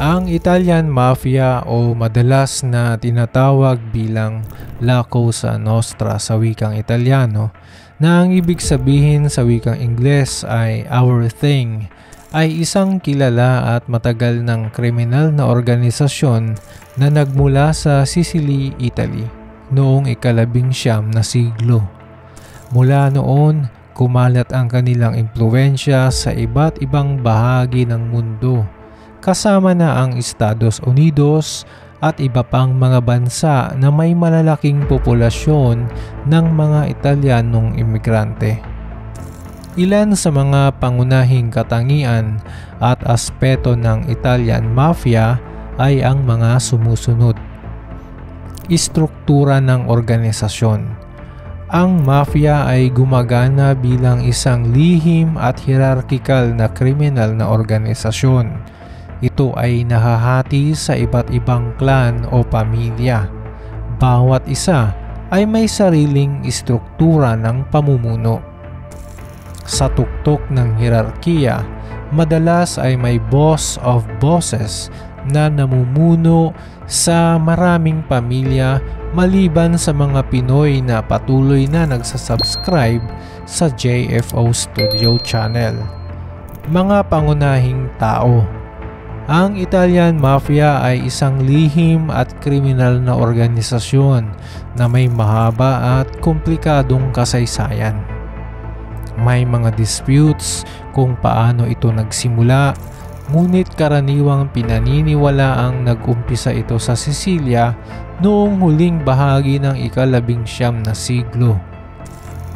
Ang Italian Mafia o madalas na tinatawag bilang La Cosa Nostra sa wikang Italyano na ang ibig sabihin sa wikang Ingles ay Our Thing ay isang kilala at matagal ng kriminal na organisasyon na nagmula sa Sicily, Italy noong ika-19 na siglo. Mula noon, kumalat ang kanilang impluwensya sa iba't ibang bahagi ng mundo, kasama na ang Estados Unidos at iba pang mga bansa na may malalaking populasyon ng mga Italianong imigrante. Ilan sa mga pangunahing katangian at aspeto ng Italian Mafia ay ang mga sumusunod. Istruktura ng organisasyon. Ang mafia ay gumagana bilang isang lihim at hierarchical na kriminal na organisasyon. Ito ay nahahati sa iba't ibang clan o pamilya. Bawat isa ay may sariling istruktura ng pamumuno. Sa tuktok ng hierarkiya, madalas ay may boss of bosses na namumuno sa maraming pamilya maliban sa mga Pinoy na patuloy na nagsasubscribe sa JFO Studio Channel. Mga pangunahing tao. Ang Italian Mafia ay isang lihim at kriminal na organisasyon na may mahaba at komplikadong kasaysayan. May mga disputes kung paano ito nagsimula, ngunit karaniwang pinaniniwala ang nag-umpisa ito sa Sicilia noong huling bahagi ng ika-19 na siglo.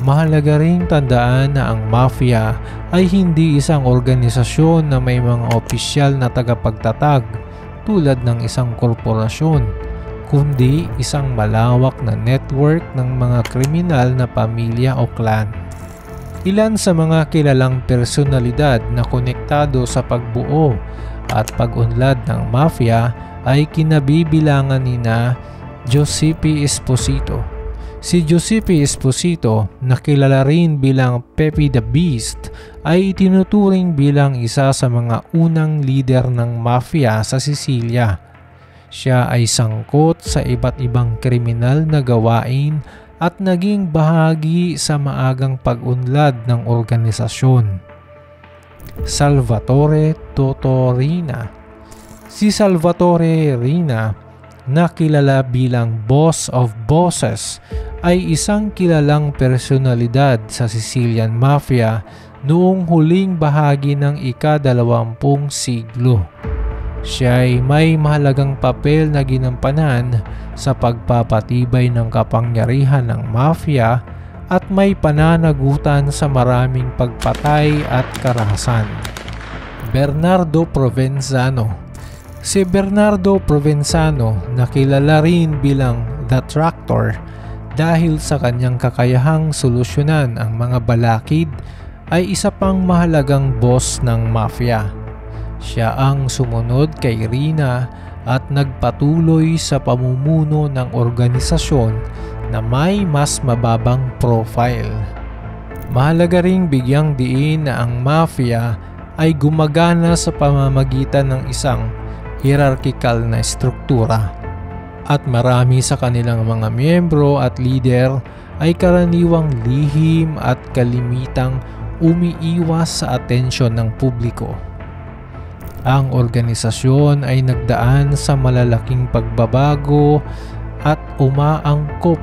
Mahalaga ring tandaan na ang mafia ay hindi isang organisasyon na may mga opisyal na tagapagtatag tulad ng isang korporasyon, kundi isang malawak na network ng mga kriminal na pamilya o clan. Ilan sa mga kilalang personalidad na konektado sa pagbuo at pag-unlad ng mafia ay kinabibilangan nina Giuseppe Esposito. Si Giuseppe Esposito, na kilala rin bilang Pepe the Beast, ay itinuturing bilang isa sa mga unang lider ng mafia sa Sicilia. Siya ay sangkot sa iba't ibang kriminal na gawain at naging bahagi sa maagang pag-unlad ng organisasyon. Salvatore Toto Riina. Si Salvatore Riina, na kilala bilang Boss of Bosses, ay isang kilalang personalidad sa Sicilian Mafia noong huling bahagi ng ika-20 siglo. Siya ay may mahalagang papel na ginampanan sa pagpapatibay ng kapangyarihan ng mafia at may pananagutan sa maraming pagpatay at karahasan. Bernardo Provenzano. Si Bernardo Provenzano, na kilala rin bilang The Tractor dahil sa kanyang kakayahang solusyonan ang mga balakid, ay isa pang mahalagang boss ng mafia. Siya ang sumunod kay Riina at nagpatuloy sa pamumuno ng organisasyon na may mas mababang profile. Mahalaga ring bigyang diin na ang mafia ay gumagana sa pamamagitan ng isang hierarchical na struktura at marami sa kanilang mga miyembro at leader ay karaniwang lihim at kalimitang umiiwas sa atensyon ng publiko. Ang organisasyon ay nagdaan sa malalaking pagbabago at umaangkop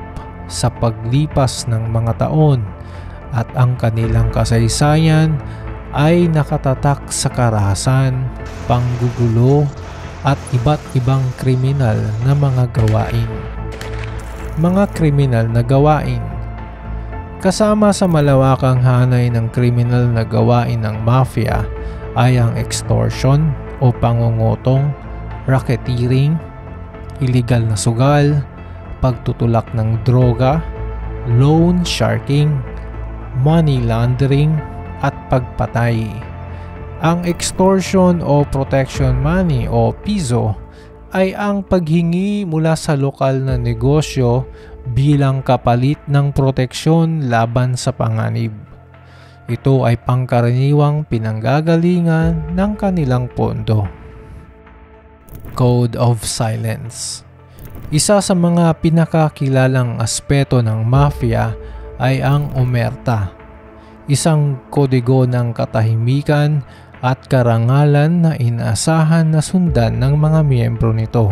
sa paglipas ng mga taon at ang kanilang kasaysayan ay nakatatak sa karahasan, panggugulo at iba't ibang kriminal na mga gawain. Mga kriminal na gawain. Kasama sa malawakang hanay ng kriminal na gawain ng mafia ay ang extortion o pangungutong, racketeering, illegal na sugal, pagtutulak ng droga, loan sharking, money laundering, at pagpatay. Ang extortion o protection money o piso ay ang paghingi mula sa lokal na negosyo bilang kapalit ng proteksyon laban sa panganib. Ito ay pangkaraniwang pinanggagalingan ng kanilang pondo. Code of Silence. Isa sa mga pinakakilalang aspeto ng mafia ay ang omerta, isang kodigo ng katahimikan at karangalan na inaasahan na sundan ng mga miyembro nito.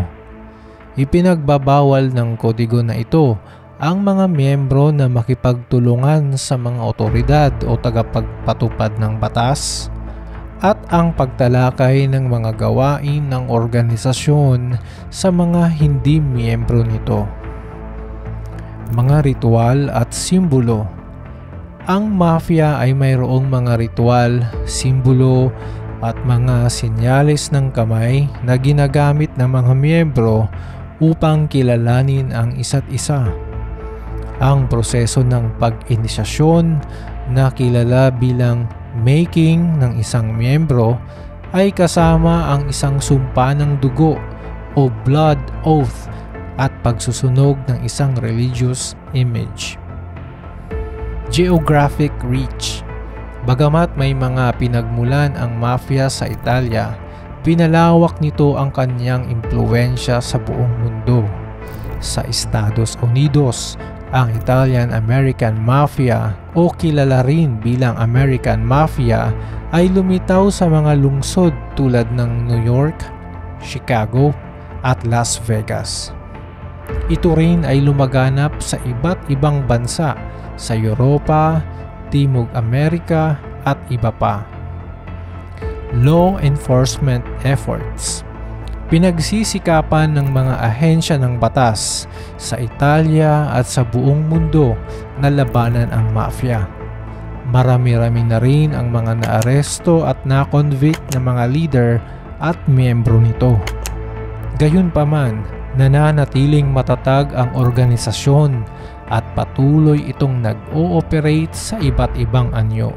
Ipinagbabawal ng kodigo na ito ang mga miyembro na makipagtulungan sa mga otoridad o tagapagpatupad ng batas at ang pagtalakay ng mga gawain ng organisasyon sa mga hindi miyembro nito. Mga ritual at simbolo. Ang mafia ay mayroong mga ritual, simbolo at mga senyales ng kamay na ginagamit ng mga miyembro upang kilalanin ang isa't isa. Ang proseso ng pag-inisyasyon na kilala bilang making ng isang miyembro ay kasama ang isang sumpa ng dugo o blood oath at pagsusunog ng isang religious image. Geographic reach. Bagamat may mga pinagmulan ang mafia sa Italia, pinalawak nito ang kanyang impluwensya sa buong mundo. Sa Estados Unidos, ang Italian-American Mafia o kilala rin bilang American Mafia ay lumitaw sa mga lungsod tulad ng New York, Chicago at Las Vegas. Ito rin ay lumaganap sa iba't ibang bansa sa Europa, Timog Amerika at iba pa. Law enforcement efforts. Pinagsisikapan ng mga ahensya ng batas sa Italia at sa buong mundo na labanan ang mafia. Marami-rami na rin ang mga naaresto at na-convict na mga leader at miyembro nito. Gayunpaman, nananatiling matatag ang organisasyon at patuloy itong nag-ooperate sa iba't ibang anyo.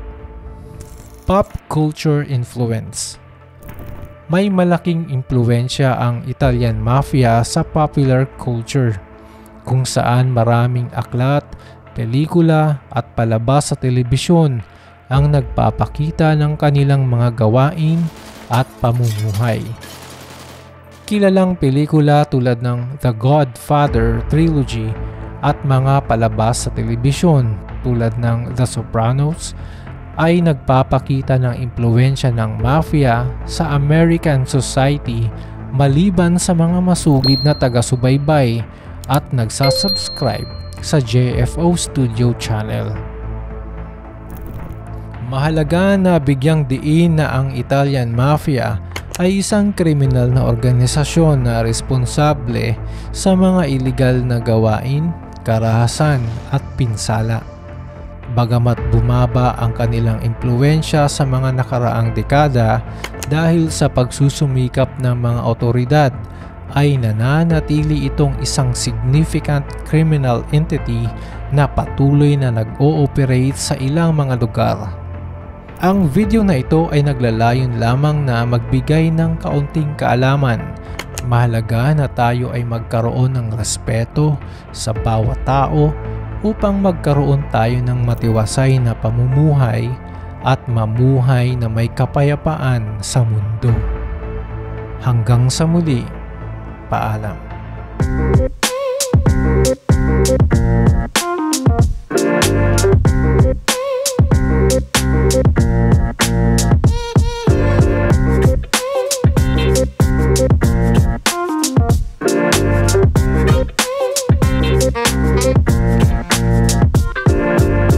Pop culture influence. May malaking impluwensya ang Italian Mafia sa popular culture, kung saan maraming aklat, pelikula at palabas sa telebisyon ang nagpapakita ng kanilang mga gawain at pamumuhay. Kilalang pelikula tulad ng The Godfather Trilogy at mga palabas sa telebisyon tulad ng The Sopranos ay nagpapakita ng impluwensya ng mafia sa American society maliban sa mga masugid na taga-subaybay at nagsasubscribe sa JFO Studio Channel. Mahalaga na bigyang diin na ang Italian Mafia ay isang kriminal na organisasyon na responsable sa mga iligal na gawain, karahasan at pinsala. Bagamat bumaba ang kanilang impluwensya sa mga nakaraang dekada dahil sa pagsusumikap ng mga otoridad, ay nananatili itong isang significant criminal entity na patuloy na nag-ooperate sa ilang mga lugar. Ang video na ito ay naglalayon lamang na magbigay ng kaunting kaalaman. Mahalaga na tayo ay magkaroon ng respeto sa bawat tao upang magkaroon tayo ng matiwasay na pamumuhay at mamuhay na may kapayapaan sa mundo. Hanggang sa muli, paalam.